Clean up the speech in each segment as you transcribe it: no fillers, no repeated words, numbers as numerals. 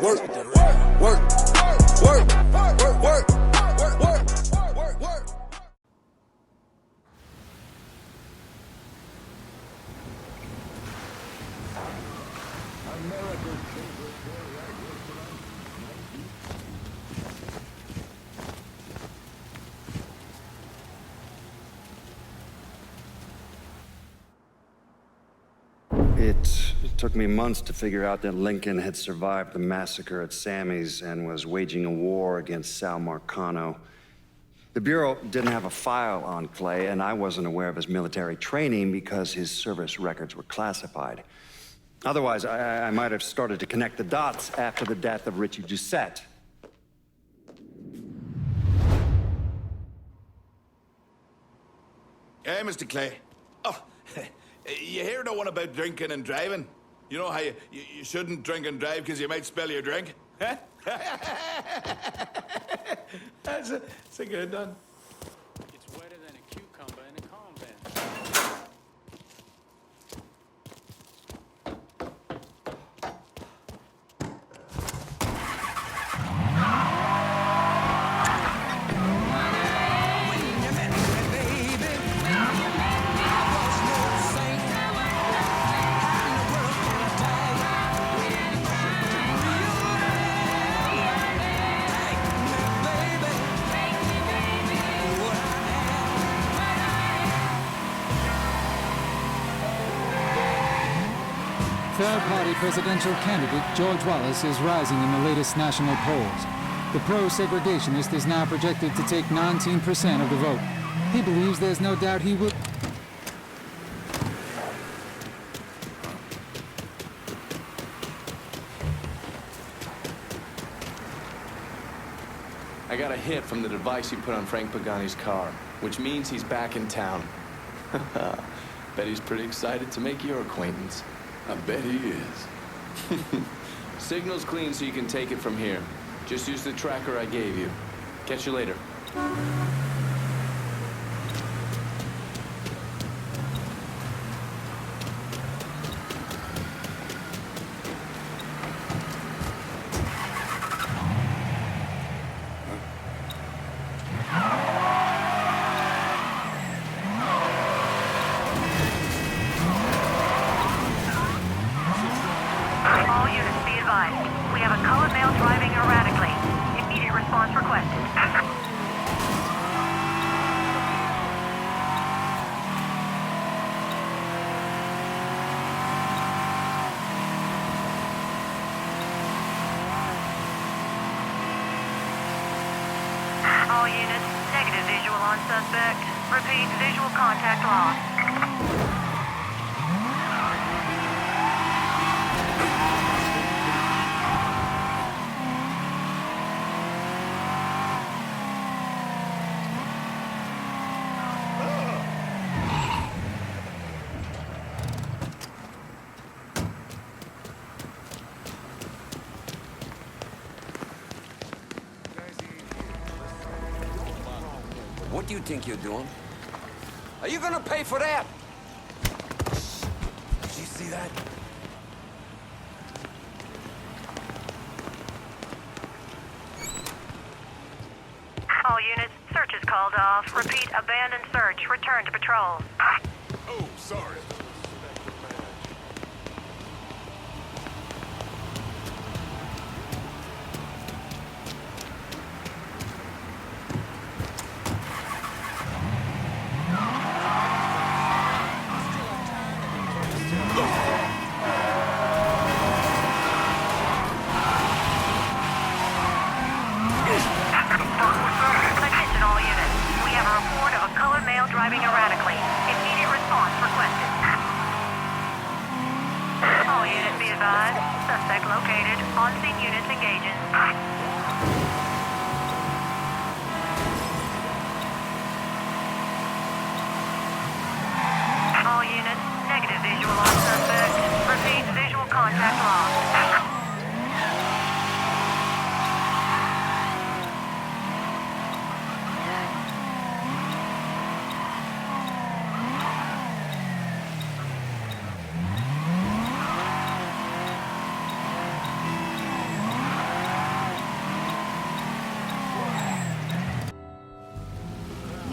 work, work, work, work, work, work, work, work. It took me months to figure out that Lincoln had survived the massacre at Sammy's and was waging a war against Sal Marcano. The Bureau didn't have a file on Clay, and I wasn't aware of his military training because his service records were classified. Otherwise, I might have started to connect the dots after the death of Richie Doucette. Hey, Mr. Clay. Oh, you hear no one about drinking and driving? You know how you shouldn't drink and drive because you might spill your drink? Huh? That's a good one. It's wetter than a cucumber in a convent. Third-party presidential candidate George Wallace is rising in the latest national polls. The pro-segregationist is now projected to take 19% of the vote. He believes there's no doubt he will... I got a hit from the device you put on Frank Pagani's car, which means he's back in town. Bet he's pretty excited to make your acquaintance. I bet he is. Signal's clean so you can take it from here. Just use the tracker I gave you. Catch you later. All units be advised. We have a colored male driving erratically. Immediate response requested. All units, negative visual on suspect. Repeat, visual contact lost. What do you think you're doing? Are you gonna pay for that? Did you see that? All units, search is called off. Repeat, abandoned search. Return to patrol. Oh, sorry. Attention all units. We have a report of a colored male driving erratically. Immediate response requested. All units be advised. Suspect located. On-scene units engaging. All units, negative visual on suspect. Repeat, visual contact lost.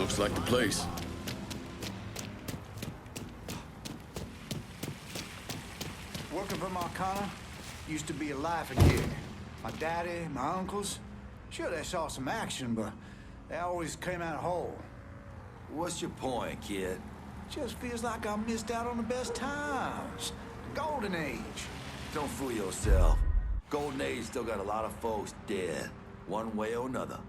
Looks like the place. Working for Marcana used to be a life again. My daddy, my uncles, sure they saw some action, but they always came out whole. What's your point, kid? Just feels like I missed out on the best times. The golden age. Don't fool yourself. Golden Age still got a lot of folks dead, one way or another.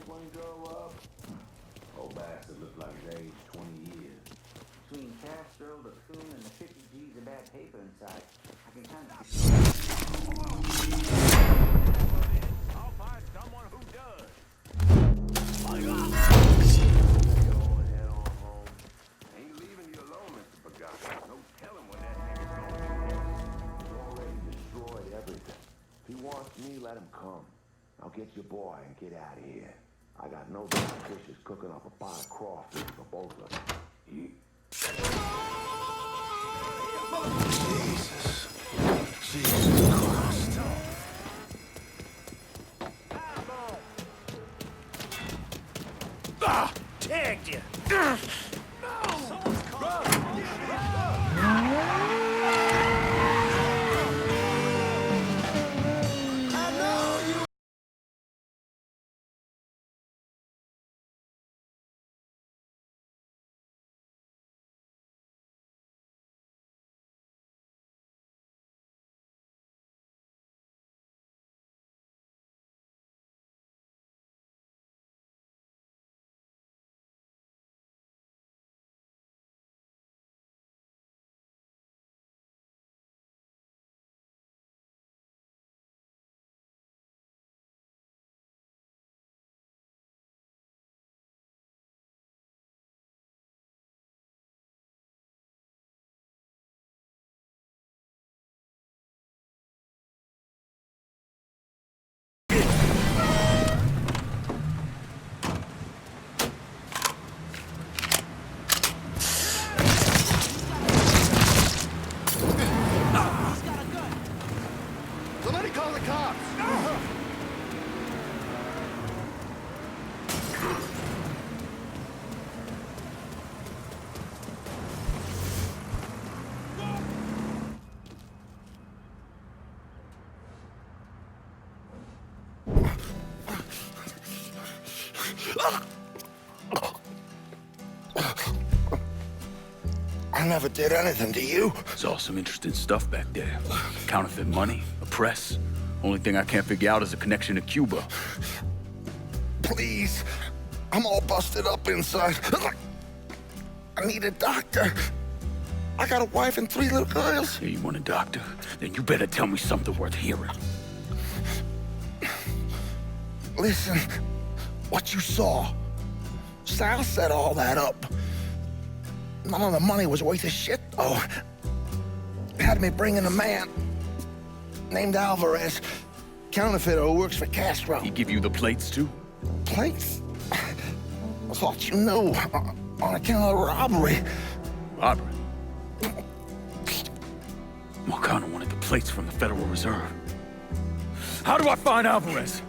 When he drove up, old bastard looked like he's aged 20 years. Between Castro, the coon, and the 50 G's of bad paper inside, I can kind of... I'll find someone who does. Ain't leaving you alone, Mr. Pagani. No telling when that nigga's gonna be here. He's already destroyed everything. If he wants me, let him come. I'll get your boy and get out of here. I got no suspicious cooking up a pot of crawfish for both of us. Jesus Christ. Ah! Tagged you! Somebody call the cops! I never did anything to you. Saw some interesting stuff back there. Counterfeit money, a press. Only thing I can't figure out is a connection to Cuba. Please. I'm all busted up inside. I need a doctor. I got a wife and 3 little girls. Hey, you want a doctor? Then you better tell me something worth hearing. Listen, what you saw. Sal set all that up. None of the money was worth a shit, though. Had me bring in a man named Alvarez, counterfeiter who works for Castro. He give you the plates, too? Plates? I thought you knew. On account of robbery. Robbery? Marcano wanted the plates from the Federal Reserve. How do I find Alvarez?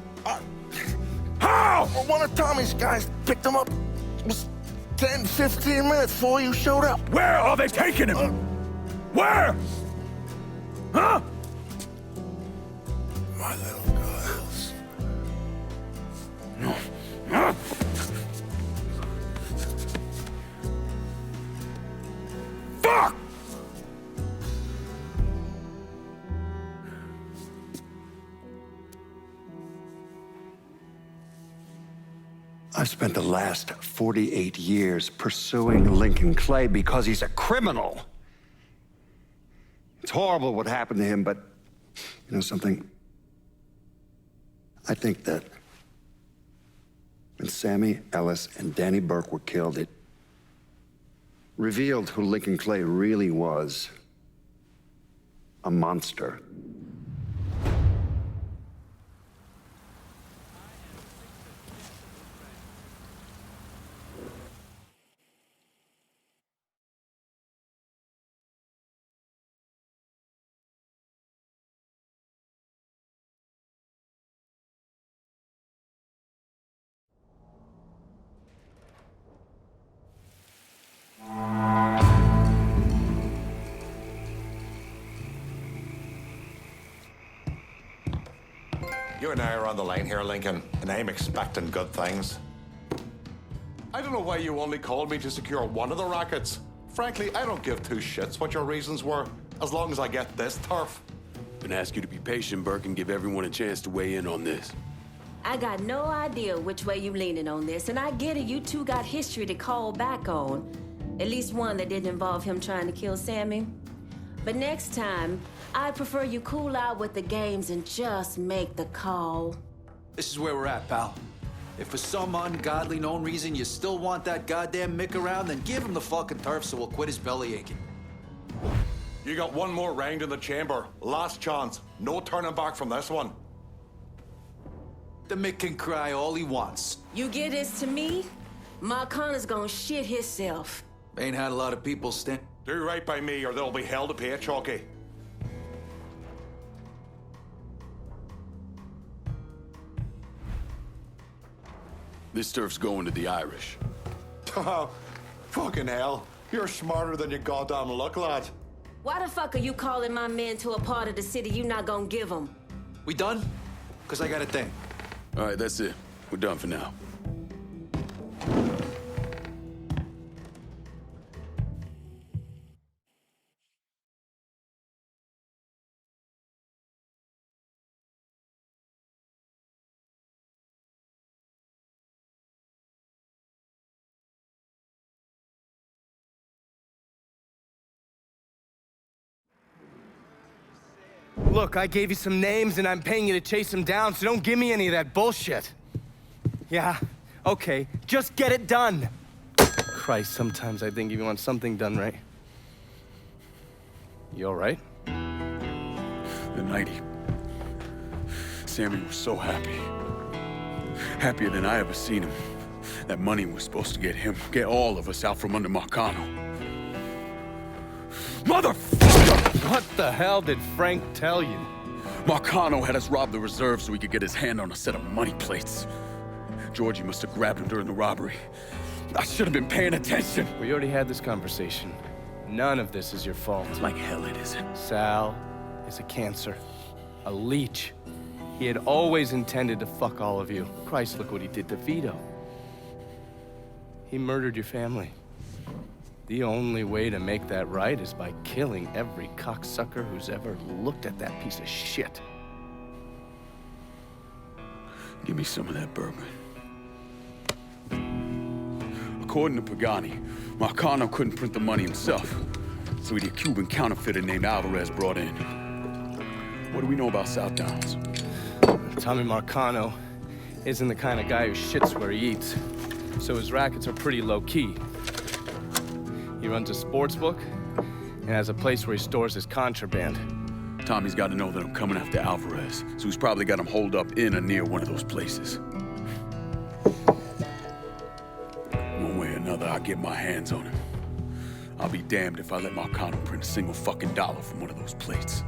How? Well, one of Tommy's guys picked him up. It was 10, 15 minutes before you showed up. Where are they taking him? Where? Huh? My little girls. No. Huh? Fuck! I've spent the last 48 years pursuing Lincoln Clay because he's a criminal. It's horrible what happened to him, but you know something? I think that when Sammy Ellis and Danny Burke were killed, it revealed who Lincoln Clay really was. A monster. You and I are on the line here, Lincoln, and I'm expecting good things. I don't know why you only called me to secure one of the rackets. Frankly, I don't give two shits what your reasons were, as long as I get this turf. Gonna ask you to be patient, Burke, and give everyone a chance to weigh in on this. I got no idea which way you leaning on this, and I get it, you two got history to call back on. At least one that didn't involve him trying to kill Sammy. But next time, I prefer you cool out with the games and just make the call. This is where we're at, pal. If for some ungodly known reason you still want that goddamn Mick around, then give him the fucking turf so we'll quit his belly aching. You got one more round in the chamber. Last chance. No turning back from this one. The Mick can cry all he wants. You give this to me, Marcana's gonna shit himself. Ain't had a lot of people stand. Do right by me or there'll be hell to pay, Chalky. This turf's going to the Irish. Fucking hell. You're smarter than you goddamn look, lad. Why the fuck are you calling my men to a part of the city you not gonna give them? We done? Because I got a thing. All right, that's it. We're done for now. Look, I gave you some names and I'm paying you to chase them down, so don't give me any of that bullshit. Yeah, okay, just get it done. Christ, sometimes I think if you want something done right. You all right? The night Sammy was so happy. Happier than I ever seen him. That money was supposed to get all of us out from under Marcano. Motherfucker! What the hell did Frank tell you? Marcano had us rob the reserve so he could get his hand on a set of money plates. Georgie must have grabbed him during the robbery. I should have been paying attention. We already had this conversation. None of this is your fault. Like hell it isn't. Sal is a cancer. A leech. He had always intended to fuck all of you. Christ, look what he did to Vito. He murdered your family. The only way to make that right is by killing every cocksucker who's ever looked at that piece of shit. Give me some of that bourbon. According to Pagani, Marcano couldn't print the money himself, so he had a Cuban counterfeiter named Alvarez brought in. What do we know about South Downs? Tommy Marcano isn't the kind of guy who shits where he eats, so his rackets are pretty low-key. He runs a sports book and has a place where he stores his contraband. Tommy's got to know that I'm coming after Alvarez, so he's probably got him holed up in or near one of those places. One way or another, I'll get my hands on him. I'll be damned if I let Marcano print a single fucking dollar from one of those plates.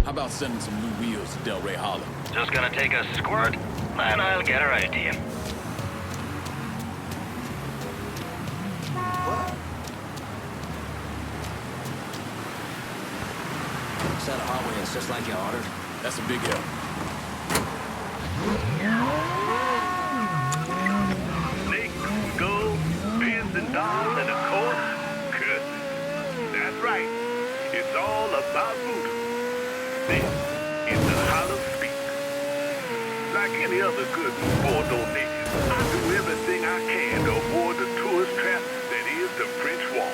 How about sending some new wheels to Delray Hollow? Just gonna take a squirt, and I'll get her out to you. Set of hot wheels just like you ordered. That's a big help. Snakes, skulls, pins and dolls, and of course, curses. That's right. It's all about voodoo. This is the Hollow Speak. Like any other good Bordeaux native, I do everything I can to avoid the tourist trap that is the French Wall.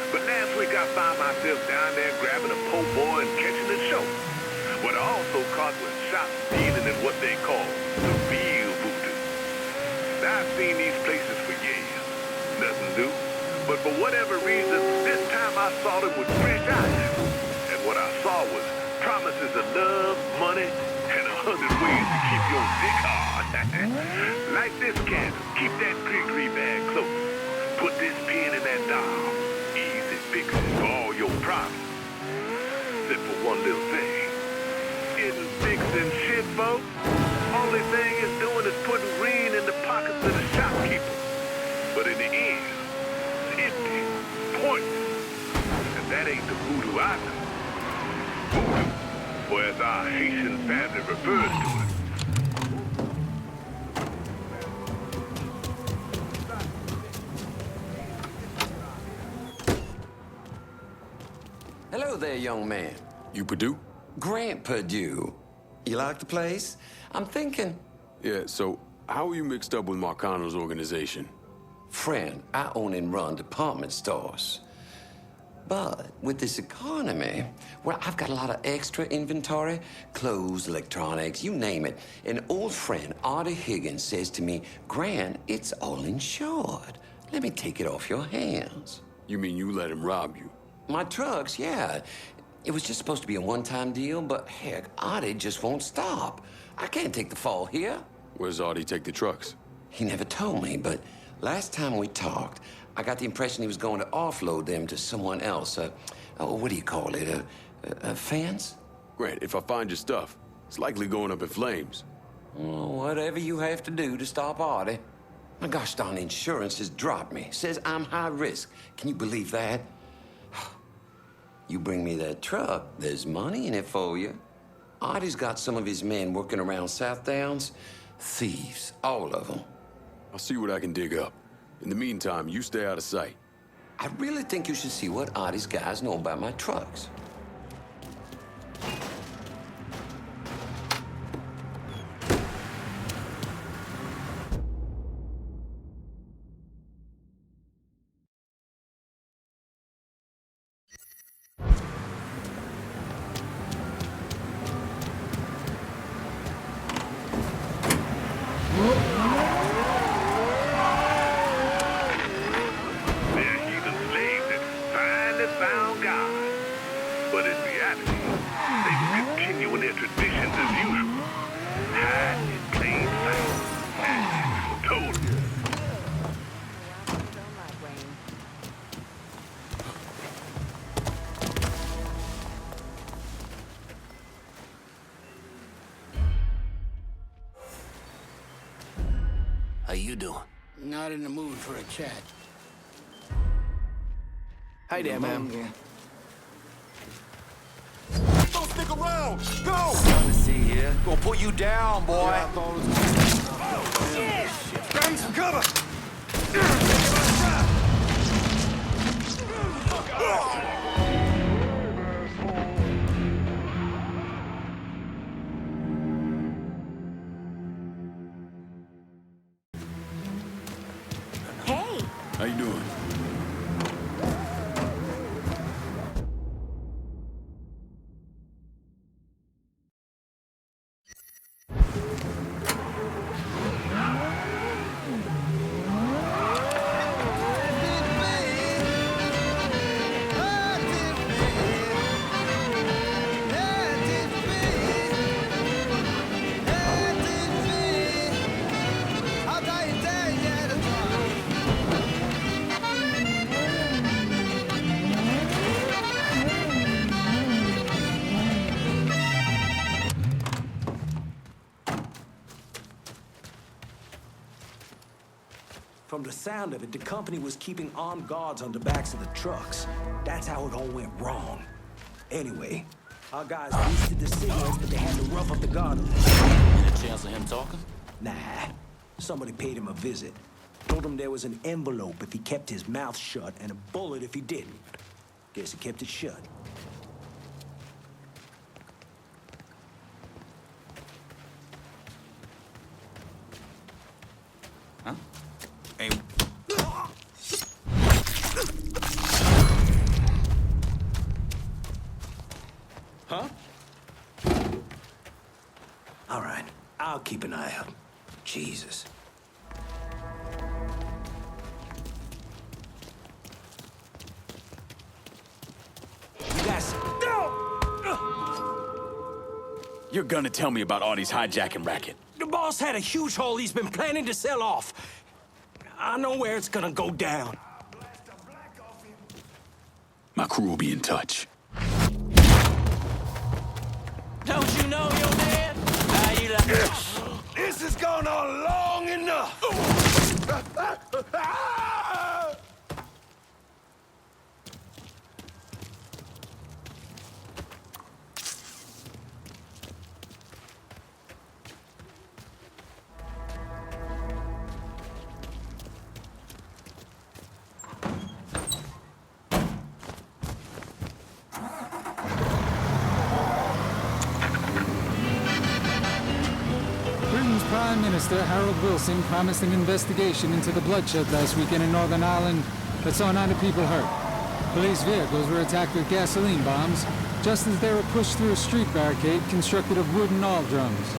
But last week I found myself down there grabbing a po' boy and catching a show. What I also caught was shots dealing in what they call the real voodoo. Now, I've seen these places for years. Nothing new. But for whatever reason, this time I saw them with fresh eyes. And what I saw was promises of love, money, and 100 ways to keep your dick hard. Like this candle. Keep that gree bag close. Put this pin in that doll. Easy fixes for all your problems. Except for one little thing. Getting fixed and shit, folks. Only thing it's doing is putting green in the pockets of the shopkeeper. But in the end, it's empty, pointless. And that ain't the voodoo I know. Voodoo, or as our Haitian family refers to it. Hello there, young man. You Purdue? Grant Purdue. You like the place? I'm thinking... Yeah, so how are you mixed up with Marcano's organization? Friend, I own and run department stores. But with this economy, well, I've got a lot of extra inventory. Clothes, electronics, you name it. An old friend, Artie Higgins, says to me, Grant, it's all insured. Let me take it off your hands. You mean you let him rob you? My trucks, yeah. It was just supposed to be a one-time deal, but heck, Artie just won't stop. I can't take the fall here. Where's Artie take the trucks? He never told me, but last time we talked, I got the impression he was going to offload them to someone else. What do you call it? Fans? Grant, if I find your stuff, it's likely going up in flames. Oh, whatever you have to do to stop Artie. My gosh darn insurance has dropped me. Says I'm high risk. Can you believe that? You bring me that truck, there's money in it for you. Artie's got some of his men working around South Downs. Thieves, all of them. I'll see what I can dig up. In the meantime, you stay out of sight. I really think you should see what Artie's guys know about my trucks. How you doing? Not in the mood for a chat. Hi there, ma'am. Don't stick around! Go! Nothing to see here. Gonna put you down, boy. Yeah, I thought it was... Shit. Grab me some cover! Hey! How you doing? From the sound of it, the company was keeping armed guards on the backs of the trucks. That's how it all went wrong. Anyway, our guys boosted the cigarettes, but they had to rough up the guard. Any chance of him talking? Nah. Somebody paid him a visit. Told him there was an envelope if he kept his mouth shut and a bullet if he didn't. Guess he kept it shut. Huh? Hey. Huh? All right. I'll keep an eye out. Jesus. You guys... You're gonna tell me about Artie's hijacking racket. The boss had a huge haul he's been planning to sell off. I know where it's gonna go down. My crew will be in touch. Don't you know your dad? How you like This has gone on long enough! Prime Minister Harold Wilson promised an investigation into the bloodshed last weekend in Northern Ireland that saw 90 people hurt. Police vehicles were attacked with gasoline bombs just as they were pushed through a street barricade constructed of wooden all drums.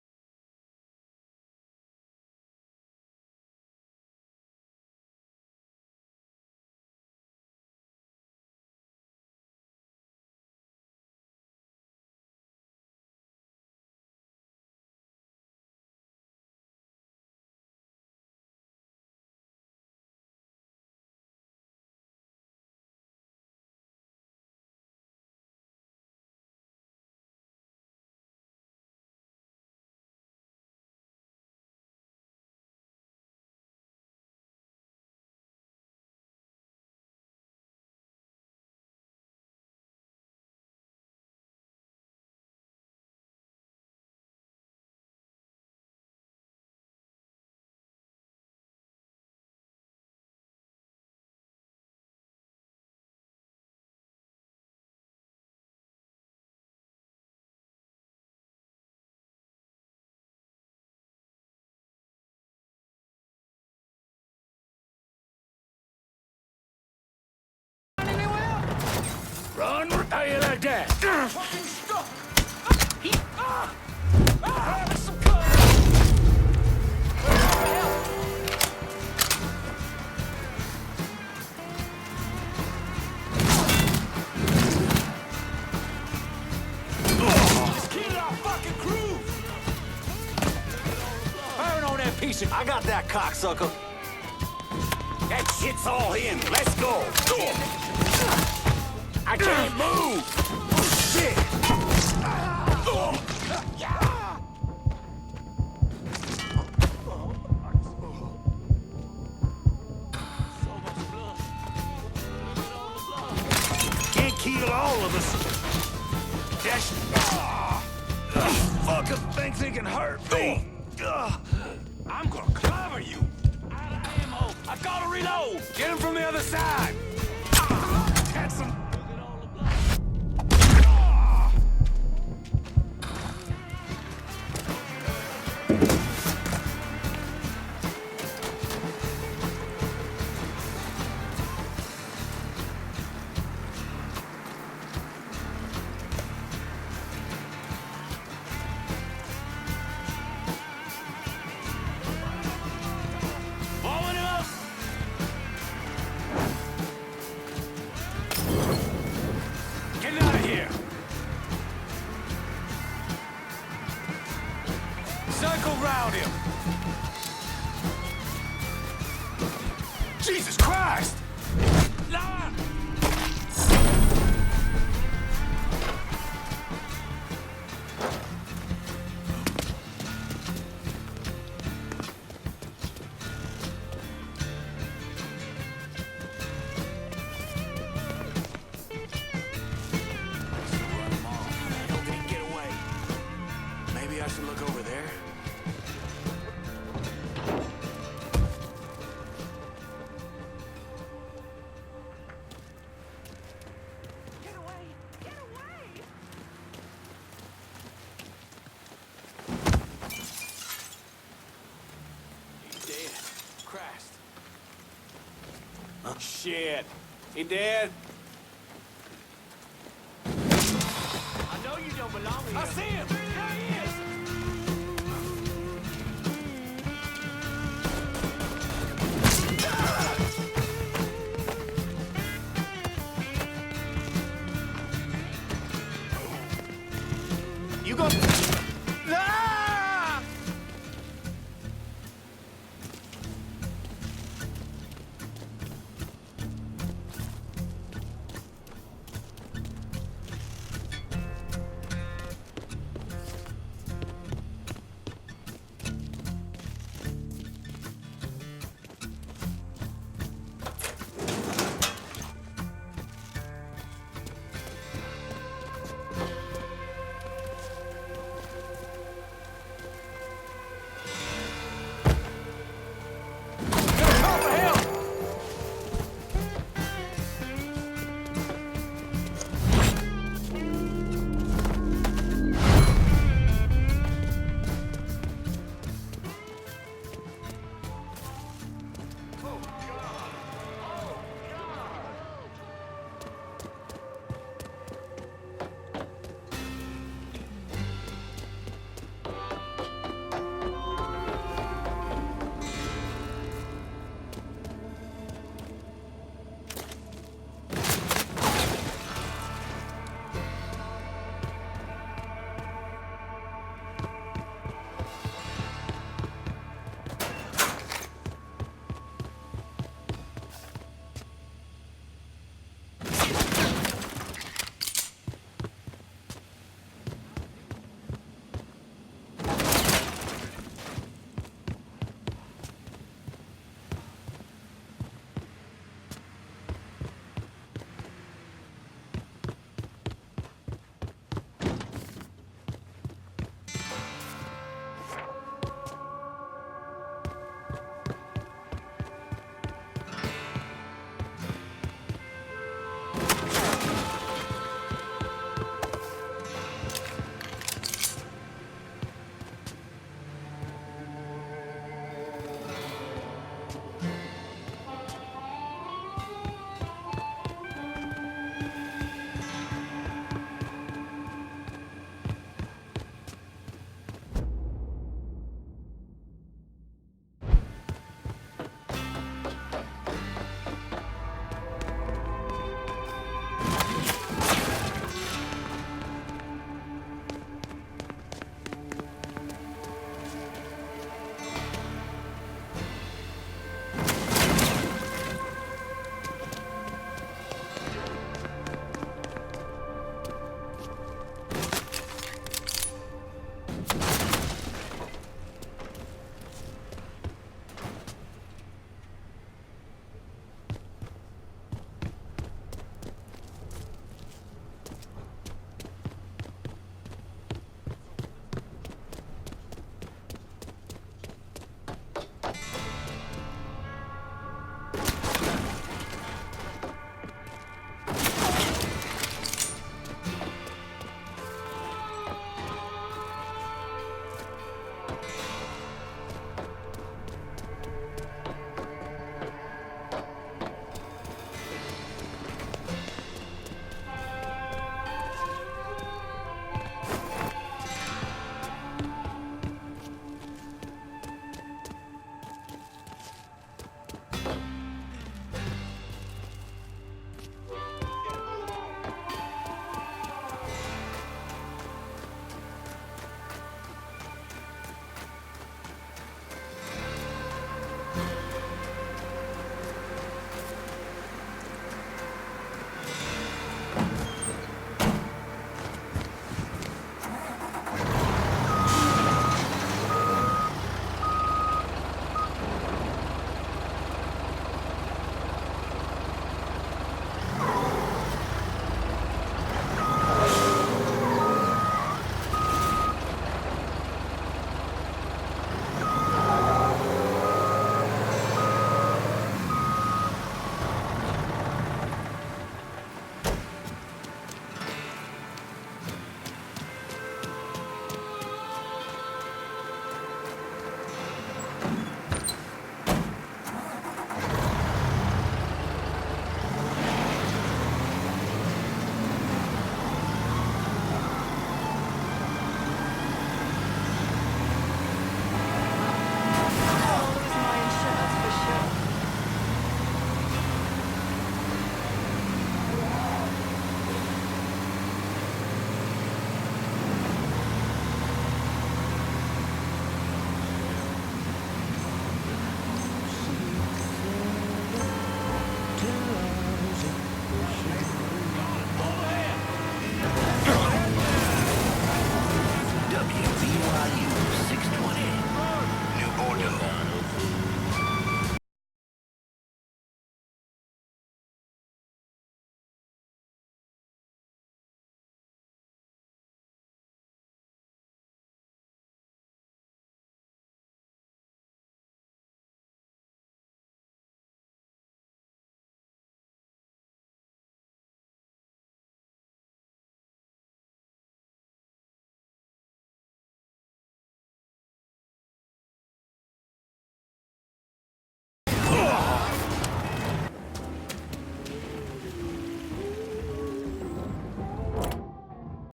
Run! How you like that? Fucking stuck! Just kill our fucking crew! Burn on that piece of... I got that cocksucker. That shit's all in. Let's go. I can't move. Shit. Can't kill all of us. That's... Fucker thinks he can hurt me. I'm gonna clobber you. Out of ammo. I gotta reload. Get him from the other side. Catch him. Circle round him. Jesus Christ! Nah! Shit. He dead? I know you don't belong here. I see him!